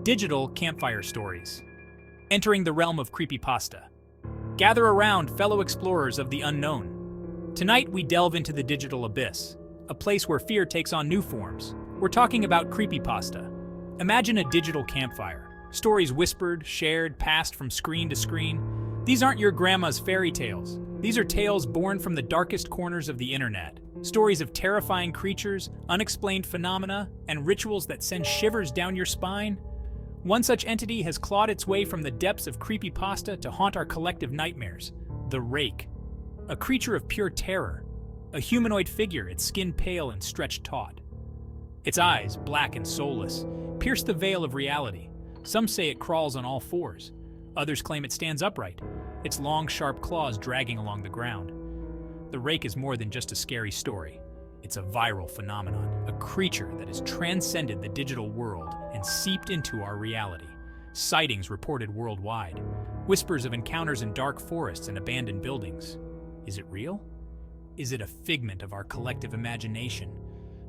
Digital campfire stories. Entering the realm of creepypasta. Gather around, fellow explorers of the unknown. Tonight we delve into the digital abyss, a place where fear takes on new forms. We're talking about creepypasta. Imagine a digital campfire. Stories whispered, shared, passed from screen to screen. These aren't your grandma's fairy tales. These are tales born from the darkest corners of the internet. Stories of terrifying creatures, unexplained phenomena, and rituals that send shivers down your spine. One such entity has clawed its way from the depths of creepypasta to haunt our collective nightmares: the Rake. A creature of pure terror, a humanoid figure, its skin pale and stretched taut. Its eyes, black and soulless, pierce the veil of reality. Some say it crawls on all fours. Others claim it stands upright, its long, sharp claws dragging along the ground. The Rake is more than just a scary story. It's a viral phenomenon, a creature that has transcended the digital world and seeped into our reality. Sightings reported worldwide. Whispers of encounters in dark forests and abandoned buildings. Is it real? Is it a figment of our collective imagination?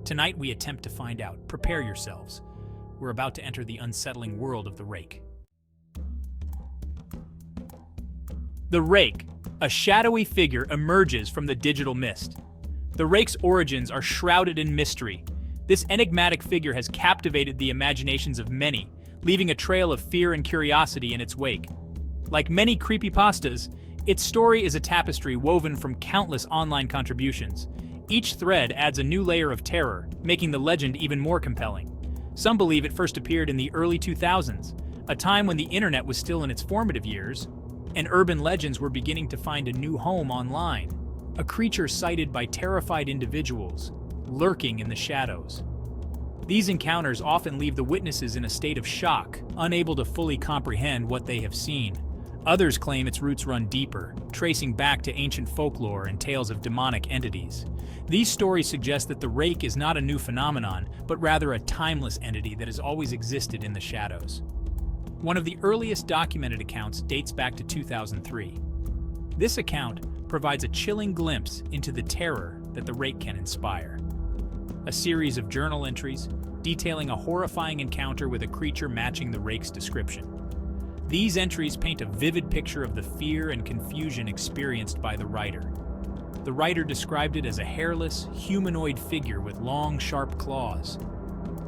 Tonight we attempt to find out. Prepare yourselves. We're about to enter the unsettling world of the Rake. The Rake, a shadowy figure, emerges from the digital mist. The Rake's origins are shrouded in mystery. This enigmatic figure has captivated the imaginations of many, leaving a trail of fear and curiosity in its wake. Like many creepypastas, its story is a tapestry woven from countless online contributions. Each thread adds a new layer of terror, making the legend even more compelling. Some believe it first appeared in the early 2000s, a time when the internet was still in its formative years, and urban legends were beginning to find a new home online. A creature sighted by terrified individuals, lurking in the shadows. These encounters often leave the witnesses in a state of shock, unable to fully comprehend what they have seen. Others claim its roots run deeper, tracing back to ancient folklore and tales of demonic entities. These stories suggest that the Rake is not a new phenomenon, but rather a timeless entity that has always existed in the shadows. One of the earliest documented accounts dates back to 2003. This account provides a chilling glimpse into the terror that the Rake can inspire. A series of journal entries detailing a horrifying encounter with a creature matching the Rake's description. These entries paint a vivid picture of the fear and confusion experienced by the writer. The writer described it as a hairless, humanoid figure with long, sharp claws.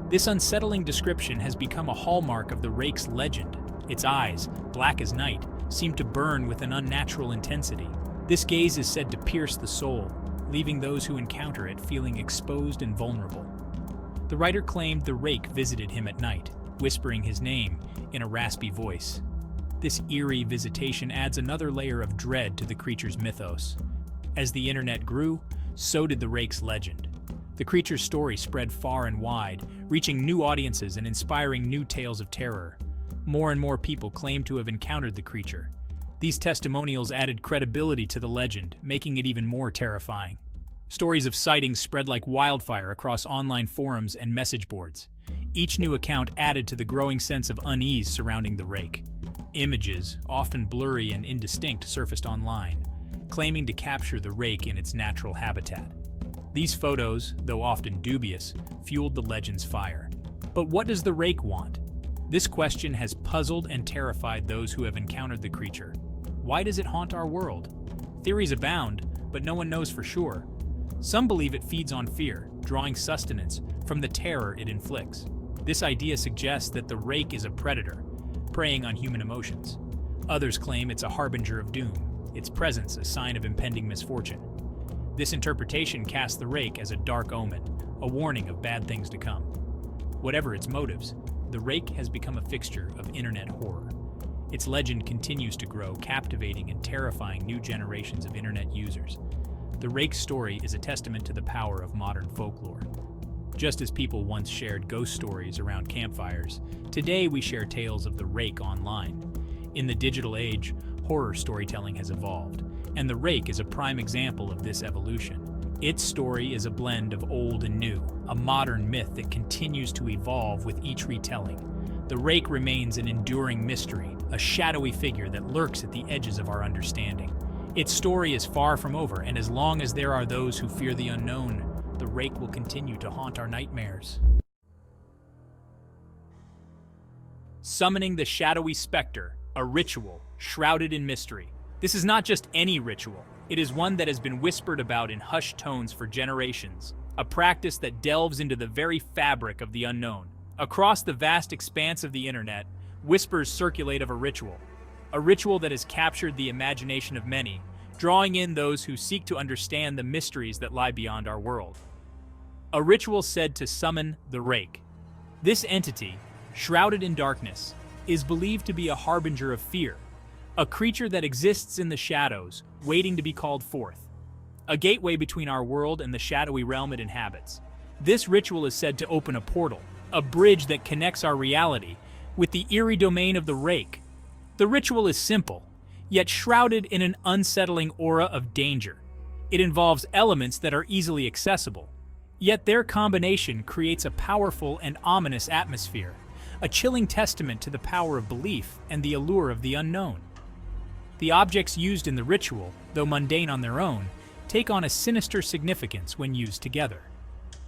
This unsettling description has become a hallmark of the Rake's legend. Its eyes, black as night, seem to burn with an unnatural intensity. This gaze is said to pierce the soul, leaving those who encounter it feeling exposed and vulnerable. The writer claimed the Rake visited him at night, whispering his name in a raspy voice. This eerie visitation adds another layer of dread to the creature's mythos. As the internet grew, so did the Rake's legend. The creature's story spread far and wide, reaching new audiences and inspiring new tales of terror. More and more people claim to have encountered the creature. These testimonials added credibility to the legend, making it even more terrifying. Stories of sightings spread like wildfire across online forums and message boards. Each new account added to the growing sense of unease surrounding the Rake. Images, often blurry and indistinct, surfaced online, claiming to capture the Rake in its natural habitat. These photos, though often dubious, fueled the legend's fire. But what does the Rake want? This question has puzzled and terrified those who have encountered the creature. Why does it haunt our world? Theories abound, but no one knows for sure. Some believe it feeds on fear, drawing sustenance from the terror it inflicts. This idea suggests that the Rake is a predator, preying on human emotions. Others claim it's a harbinger of doom, its presence a sign of impending misfortune. This interpretation casts the Rake as a dark omen, a warning of bad things to come. Whatever its motives, the Rake has become a fixture of internet horror. Its legend continues to grow, captivating and terrifying new generations of internet users. The Rake's story is a testament to the power of modern folklore. Just as people once shared ghost stories around campfires, today we share tales of the Rake online. In the digital age, horror storytelling has evolved, and the Rake is a prime example of this evolution. Its story is a blend of old and new, a modern myth that continues to evolve with each retelling. The Rake remains an enduring mystery, a shadowy figure that lurks at the edges of our understanding. Its story is far from over, and as long as there are those who fear the unknown, the Rake will continue to haunt our nightmares. Summoning the shadowy specter, a ritual shrouded in mystery. This is not just any ritual. It is one that has been whispered about in hushed tones for generations, a practice that delves into the very fabric of the unknown. Across the vast expanse of the internet, whispers circulate of a ritual that has captured the imagination of many, drawing in those who seek to understand the mysteries that lie beyond our world. A ritual said to summon the Rake. This entity, shrouded in darkness, is believed to be a harbinger of fear, a creature that exists in the shadows, waiting to be called forth, a gateway between our world and the shadowy realm it inhabits. This ritual is said to open a portal, a bridge that connects our reality with the eerie domain of the Rake. The ritual is simple, yet shrouded in an unsettling aura of danger. It involves elements that are easily accessible, yet their combination creates a powerful and ominous atmosphere, a chilling testament to the power of belief and the allure of the unknown. The objects used in the ritual, though mundane on their own, take on a sinister significance when used together.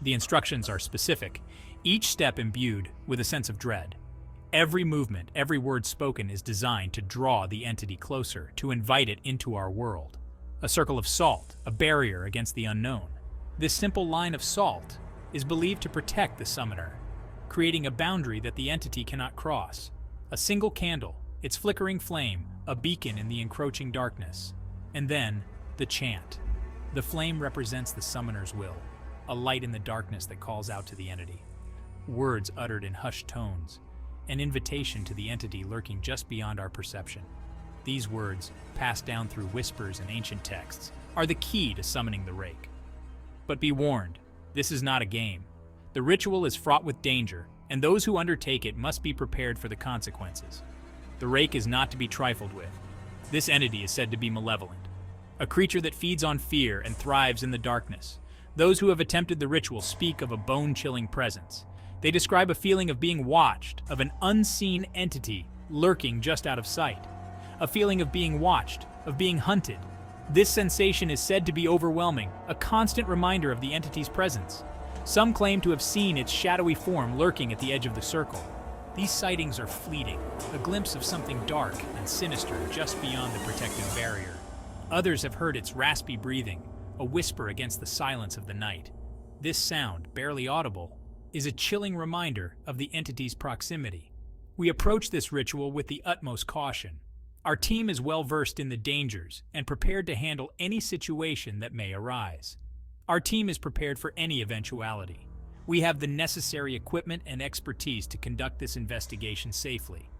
The instructions are specific, each step imbued with a sense of dread. Every movement, every word spoken is designed to draw the entity closer, to invite it into our world. A circle of salt, a barrier against the unknown. This simple line of salt is believed to protect the summoner, creating a boundary that the entity cannot cross. A single candle, its flickering flame, a beacon in the encroaching darkness. And then, the chant. The flame represents the summoner's will, a light in the darkness that calls out to the entity. Words uttered in hushed tones, an invitation to the entity lurking just beyond our perception. These words, passed down through whispers and ancient texts, are the key to summoning the Rake. But be warned, this is not a game. The ritual is fraught with danger, and those who undertake it must be prepared for the consequences. The Rake is not to be trifled with. This entity is said to be malevolent, a creature that feeds on fear and thrives in the darkness. Those who have attempted the ritual speak of a bone-chilling presence. They describe a feeling of being watched, of an unseen entity lurking just out of sight. A feeling of being watched, of being hunted. This sensation is said to be overwhelming, a constant reminder of the entity's presence. Some claim to have seen its shadowy form lurking at the edge of the circle. These sightings are fleeting, a glimpse of something dark and sinister just beyond the protective barrier. Others have heard its raspy breathing, a whisper against the silence of the night. This sound, barely audible, is a chilling reminder of the entity's proximity. We approach this ritual with the utmost caution. Our team is well versed in the dangers and prepared to handle any situation that may arise. Our team is prepared for any eventuality. We have the necessary equipment and expertise to conduct this investigation safely.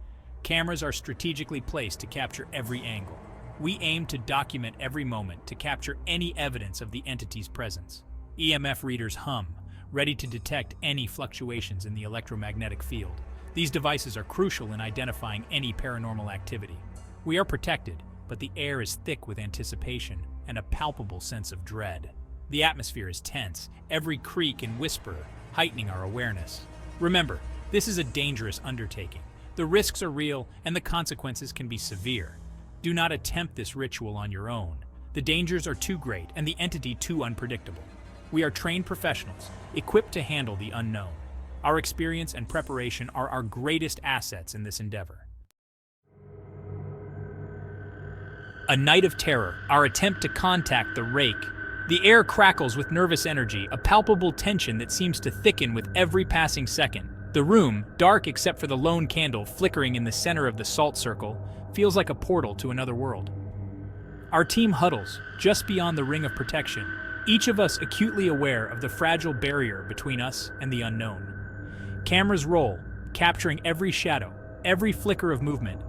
Cameras are strategically placed to capture every angle. We aim to document every moment to capture any evidence of the entity's presence. EMF readers hum, ready to detect any fluctuations in the electromagnetic field. These devices are crucial in identifying any paranormal activity. We are protected, but the air is thick with anticipation and a palpable sense of dread. The atmosphere is tense, every creak and whisper heightening our awareness. Remember, this is a dangerous undertaking. The risks are real and the consequences can be severe. Do not attempt this ritual on your own. The dangers are too great and the entity too unpredictable. We are trained professionals, equipped to handle the unknown. Our experience and preparation are our greatest assets in this endeavor. A night of terror, our attempt to contact the Rake. The air crackles with nervous energy, a palpable tension that seems to thicken with every passing second. The room, dark except for the lone candle flickering in the center of the salt circle, feels like a portal to another world. Our team huddles, just beyond the ring of protection, each of us acutely aware of the fragile barrier between us and the unknown. Cameras roll, capturing every shadow, every flicker of movement,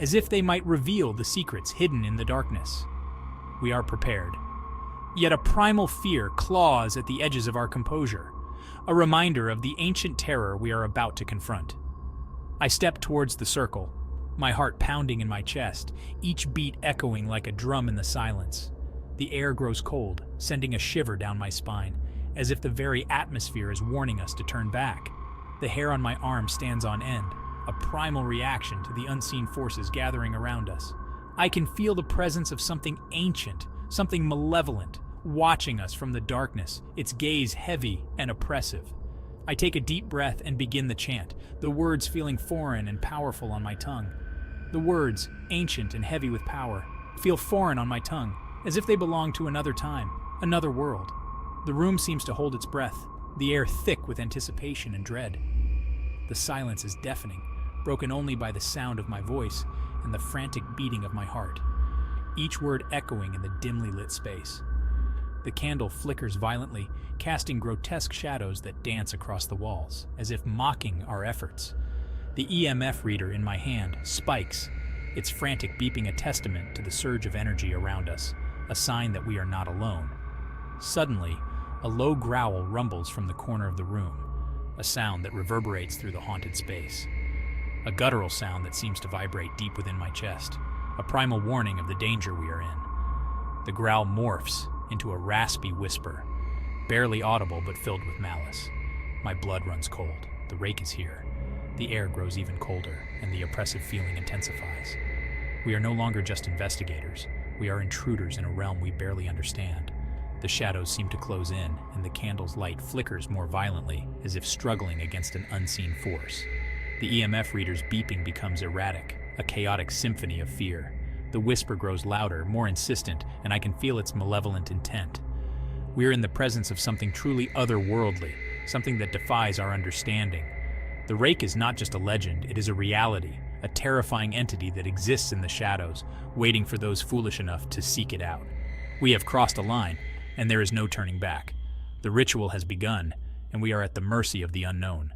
as if they might reveal the secrets hidden in the darkness. We are prepared. Yet a primal fear claws at the edges of our composure, a reminder of the ancient terror we are about to confront. I step towards the circle, my heart pounding in my chest, each beat echoing like a drum in the silence. The air grows cold, sending a shiver down my spine, as if the very atmosphere is warning us to turn back. The hair on my arm stands on end, a primal reaction to the unseen forces gathering around us. I can feel the presence of something ancient, something malevolent, watching us from the darkness, its gaze heavy and oppressive. I take a deep breath and begin the chant, the words feeling foreign and powerful on my tongue. The words, ancient and heavy with power, feel foreign on my tongue, as if they belong to another time, another world. The room seems to hold its breath, the air thick with anticipation and dread. The silence is deafening, broken only by the sound of my voice and the frantic beating of my heart, each word echoing in the dimly lit space. The candle flickers violently, casting grotesque shadows that dance across the walls, as if mocking our efforts. The EMF reader in my hand spikes, its frantic beeping a testament to the surge of energy around us, a sign that we are not alone. Suddenly, a low growl rumbles from the corner of the room, a sound that reverberates through the haunted space. A guttural sound that seems to vibrate deep within my chest, a primal warning of the danger we are in. The growl morphs into a raspy whisper, barely audible but filled with malice. My blood runs cold. The rake is here. The air grows even colder, and the oppressive feeling intensifies. We are no longer just investigators. We are intruders in a realm we barely understand. The shadows seem to close in, and the candle's light flickers more violently, as if struggling against an unseen force. The EMF reader's beeping becomes erratic, a chaotic symphony of fear. The whisper grows louder, more insistent, and I can feel its malevolent intent. We are in the presence of something truly otherworldly, something that defies our understanding. The rake is not just a legend, it is a reality, a terrifying entity that exists in the shadows, waiting for those foolish enough to seek it out. We have crossed a line, and there is no turning back. The ritual has begun, and we are at the mercy of the unknown.